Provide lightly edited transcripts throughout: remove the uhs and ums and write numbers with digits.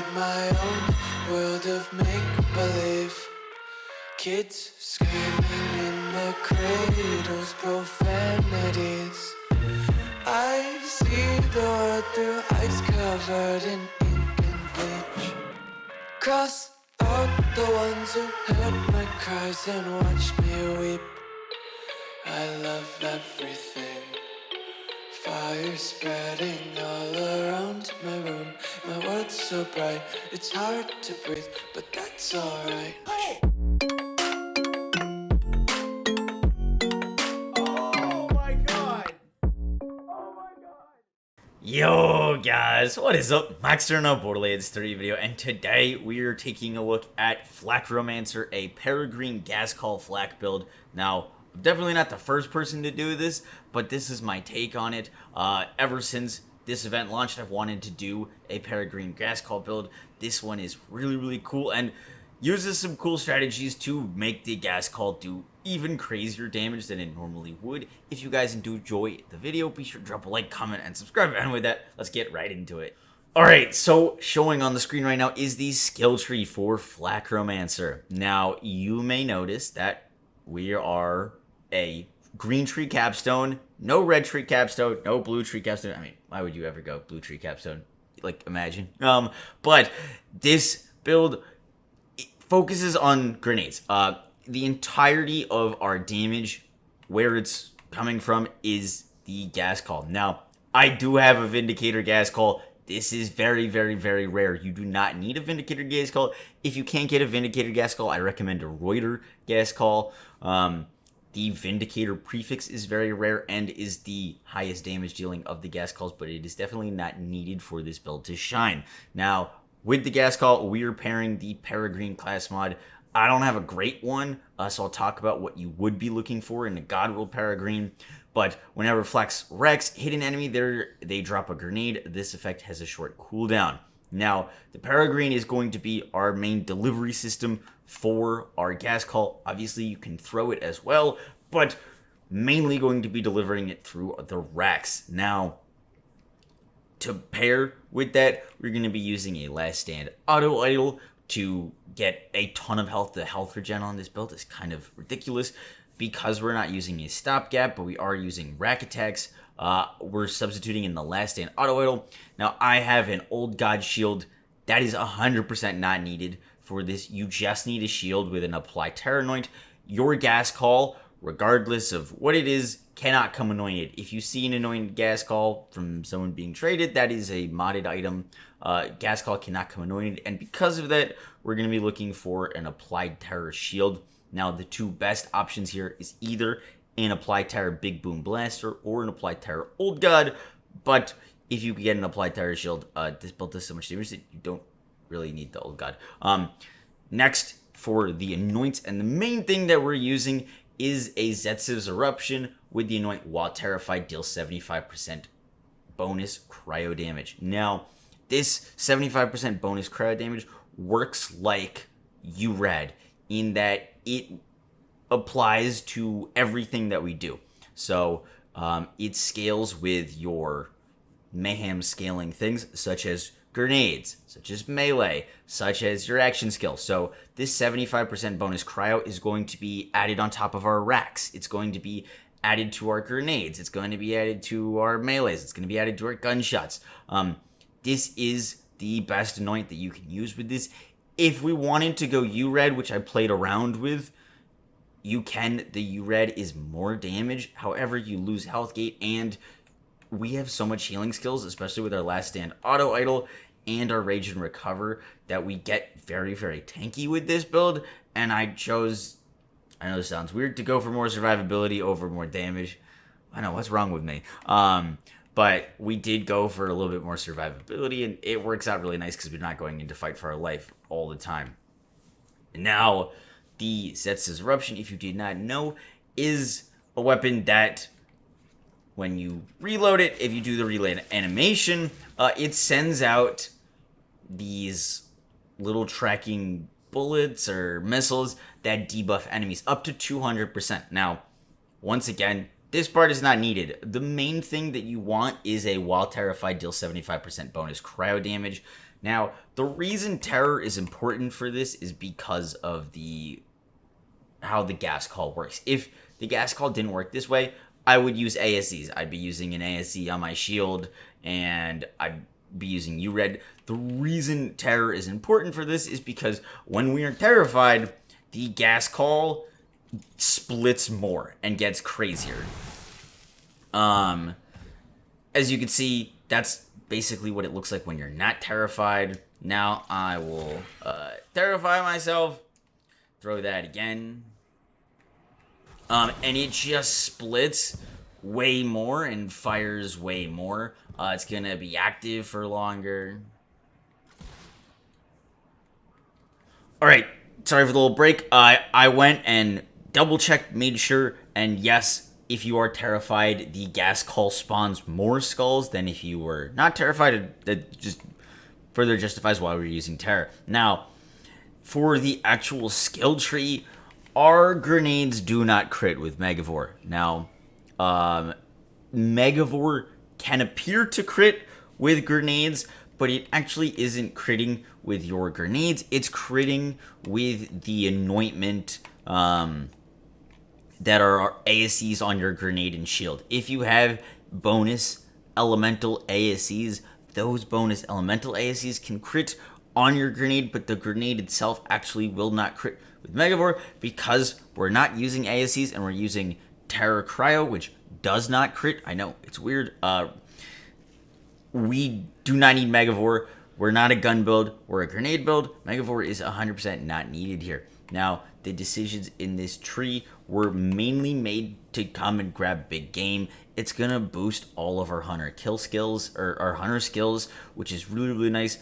in my own world of make-believe. Kids screaming in the cradles, profanities. I see the world through ice covered in ink and bleach. Cross out the ones who heard my cries and watched me weep. I love everything. Fire spreading all around my room. My world's so bright, it's hard to breathe, but that's alright. Yo guys, what is up? Max here in a Borderlands 3 video, and today we are taking a look at FL4K-ROMANCER, a Peregrine Gas Call flak build. Now, I'm definitely not the first person to do this, but this is my take on it. Ever since this event launched, I've wanted to do a Peregrine Gas Call build. This one is really cool and uses some cool strategies to make the gas call do even crazier damage than it normally would. If you guys do enjoy the video, be sure to drop a like, comment, and subscribe. And with that, let's get right into it. Alright, so showing on the screen right now is the skill tree for FL4K-ROMANCER. Now, you may notice that we are a green tree capstone, no red tree capstone, no blue tree capstone. I mean, why would you ever go blue tree capstone? Like, imagine. But this build focuses on grenades. The entirety of our damage, where it's coming from, is the gas call. Now, I do have a Vindicator gas call. This is very rare. You do not need a Vindicator gas call. If you can't get a Vindicator gas call, I recommend a Reuter gas call. The Vindicator prefix is very rare and is the highest damage dealing of the gas calls, but it is definitely not needed for this build to shine. Now, with the gas call, we are pairing the Peregrine class mod. I don't have a great one, so I'll talk about what you would be looking for in a Godworld Peregrine. But whenever Flex Rex hit an enemy, they drop a grenade. This effect has a short cooldown. Now, the Peregrine is going to be our main delivery system for our gas call. Obviously, you can throw it as well, but mainly going to be delivering it through the Rex. Now, to pair with that, we're going to be using a Last Stand Auto Idol to get a ton of health. The health regen on this build is kind of ridiculous because we're not using a stopgap, but we are using rack attacks. We're substituting in the Last Stand Auto Idol. Now, I have an Old God shield. That is 100% not needed for this. You just need a shield with an Apply Terror Anoint. Your gas call, regardless of what it is, cannot come anointed. If you see an anointed gas call from someone being traded, that is a modded item. Gas call cannot come anointed, and because of that, we're going to be looking for an Applied Terror shield. Now, the two best options here is either an Applied Terror Big Boom Blaster or an Applied Terror Old God, but if you get an Applied Terror shield, this build does so much damage that you don't really need the Old God. Next, for the anoints, and the main thing that we're using is a Zetsiv's Eruption with the anoint while terrified, deals 75% bonus cryo damage. Now, this 75% bonus cryo damage works like URAD in that it applies to everything that we do. So it scales with your mayhem scaling things such as grenades, such as melee, such as your action skill. So this 75% bonus cryo is going to be added on top of our racks. It's going to be added to our grenades. It's going to be added to our melees. It's going to be added to our gunshots. This is the best anoint that you can use with this. If we wanted to go URED, which I played around with, you can. The URED is more damage. However, you lose health gate, and we have so much healing skills, especially with our Last Stand Auto Idol and our Rage and Recover, that we get very tanky with this build. And I chose, I know this sounds weird, to go for more survivability over more damage. I know, what's wrong with me? But we did go for a little bit more survivability, and it works out really nice because we're not going into fight for our life all the time. Now, the Zetsiv's Eruption, if you did not know, is a weapon that, when you reload it, if you do the reload animation, it sends out these little tracking bullets or missiles that debuff enemies up to 200%. Now, once again, this part is not needed. The main thing that you want is a while terrified deal 75% bonus cryo damage. Now, the reason terror is important for this is because of how the gas call works. If the gas call didn't work this way, I would use ASEs. I'd be using an ASE on my shield, and I'd be using URED. The reason terror is important for this is because when we are terrified, the gas call splits more and gets crazier. As you can see, that's basically what it looks like when you're not terrified. Now I will terrify myself. Throw that again. And it just splits way more and fires way more. It's going to be active for longer. Alright, sorry for the little break. I went and double-checked, made sure, and yes, if you are terrified, the gas call spawns more skulls than if you were not terrified. That just further justifies why we're using terror. Now, for the actual skill tree, our grenades do not crit with Megavore. Now, Megavore can appear to crit with grenades, but it actually isn't critting with your grenades. It's critting with the anointment that are ASEs on your grenade and shield. If you have bonus elemental ASEs, those bonus elemental ASEs can crit on your grenade, but the grenade itself actually will not crit with Megavore because we're not using ASEs and we're using Terror Cryo, which does not crit. I know, it's weird. We do not need Megavore. We're not a gun build. We're a grenade build. Megavore is 100% not needed here. Now, the decisions in this tree were mainly made to come and grab big game. It's going to boost all of our hunter kill skills, or our hunter skills, which is really, really nice.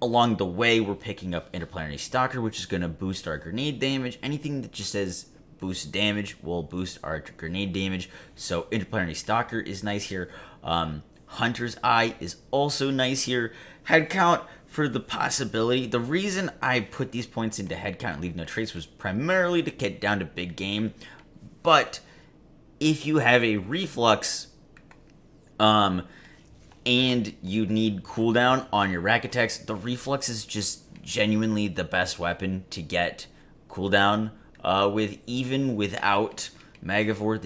Along the way, we're picking up Interplanetary Stalker, which is going to boost our grenade damage. Anything that just says boost damage will boost our grenade damage. So Interplanetary Stalker is nice here. Hunter's Eye is also nice here. Head count for the possibility. The reason I put these points into head count and leave no trace was primarily to get down to big game. But if you have a reflux, and you need cooldown on your rack attacks, the reflux is just genuinely the best weapon to get cooldown with. Even without Megavore,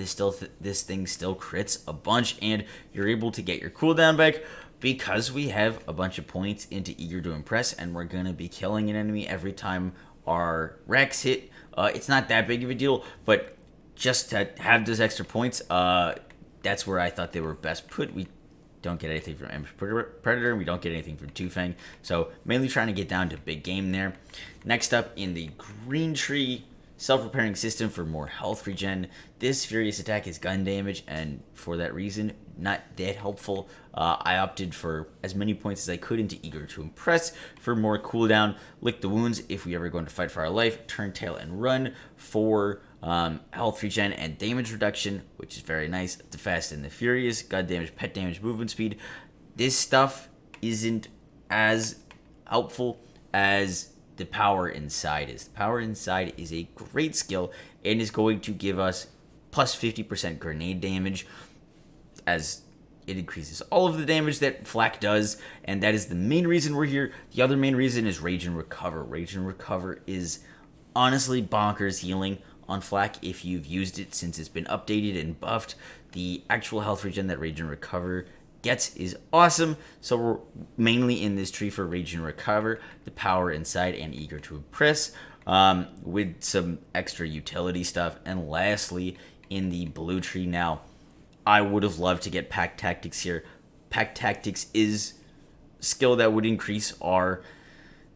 this thing still crits a bunch, and you're able to get your cooldown back because we have a bunch of points into Eager to Impress, and we're gonna be killing an enemy every time our racks hit. It's not that big of a deal, but just to have those extra points, that's where I thought they were best put. We don't get anything from Ambush Predator, and we don't get anything from Two Fang, so mainly trying to get down to big game there. Next up in the green tree, self-repairing system for more health regen. This Furious Attack is gun damage, and for that reason, not that helpful. I opted for as many points as I could into Eager to Impress for more cooldown. Lick the Wounds if we ever going to fight for our life. Turn Tail and Run for health regen and damage reduction, which is very nice. The Fast and the Furious, gun damage, pet damage, movement speed. This stuff isn't as helpful as the Power Inside is. The Power Inside is a great skill and is going to give us plus 50% grenade damage as it increases all of the damage that Flak does, and that is the main reason we're here. The other main reason is Rage and Recover. Rage and Recover is honestly bonkers healing on Flak if you've used it since it's been updated and buffed. The actual health regen that Rage and Recover gets is awesome, so we're mainly in this tree for Rage and Recover, the Power Inside, and Eager to Impress, with some extra utility stuff. And lastly, in the blue tree now, I would have loved to get Pack Tactics here. Pack Tactics is a skill that would increase our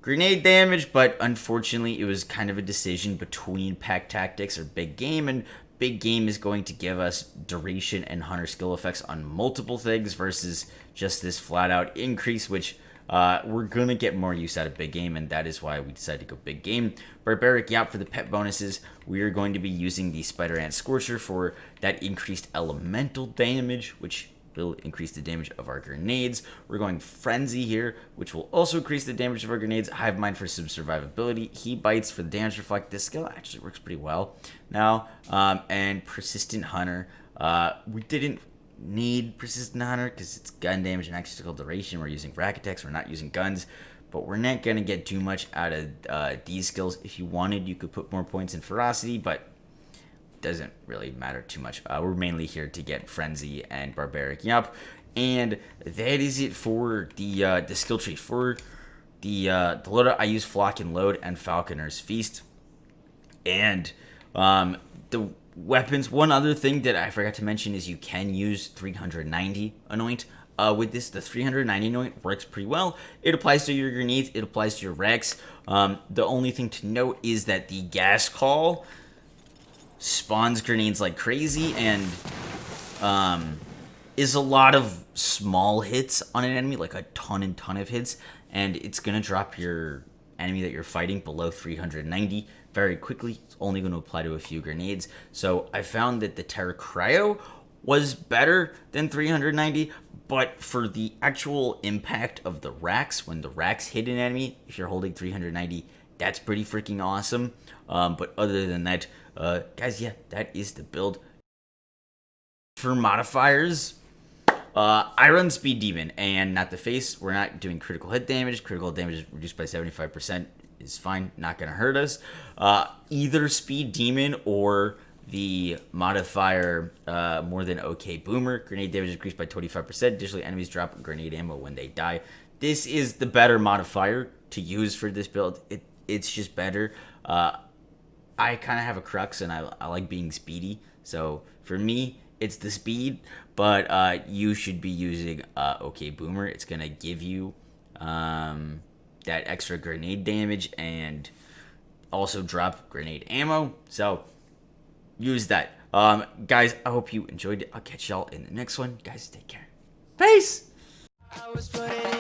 grenade damage, but unfortunately it was kind of a decision between Pack Tactics or Big Game, and Big Game is going to give us duration and hunter skill effects on multiple things versus just this flat out increase, which we're going to get more use out of Big Game, and that is why we decided to go Big Game. Barbaric Yap for the pet bonuses. We are going to be using the Spider Ant Scorcher for that increased elemental damage, which will increase the damage of our grenades. We're going Frenzy here, which will also increase the damage of our grenades. Hive Mind for some survivability. He Bites for the damage reflect. This skill actually works pretty well now. And Persistent Hunter. We didn't need Persistent Hunter because it's gun damage and actual duration. We're using rack attacks. We're not using guns. but we're not going to get too much out of these skills. If you wanted, you could put more points in ferocity, but doesn't really matter too much. We're mainly here to get frenzy and barbaric up, and that is it for the skill tree. For the loadout, I use Flock and Load and Falconer's Feast, and the weapons. One other thing that I forgot to mention is you can use 390 Anoint. With this, the 390 Anoint works pretty well. It applies to your grenades, it applies to your Rex. The only thing to note is that the Gas Call spawns grenades like crazy and is a lot of small hits on an enemy, like a ton of hits, and it's going to drop your enemy that you're fighting below 390 very quickly. It's only going to apply to a few grenades. So I found that the Terra Cryo was better than 390, but for the actual impact of the racks, when the racks hit an enemy, if you're holding 390, that's pretty freaking awesome. But other than that, guys, yeah, that is the build. For modifiers, I run Speed Demon and not the face. We're not doing critical hit damage. Critical damage is reduced by 75%. Is fine, not gonna hurt us. Either Speed Demon or the modifier more than OK Boomer. Grenade damage increased by 25%. Additionally, enemies drop grenade ammo when they die. This is the better modifier to use for this build. It's just better. I kind of have a crux and I like being speedy. So for me, it's the speed, but you should be using OK Boomer. It's gonna give you that extra grenade damage and also drop grenade ammo. So use that. Guys, I hope you enjoyed it. I'll catch y'all in the next one. Guys, take care. Peace! I was putting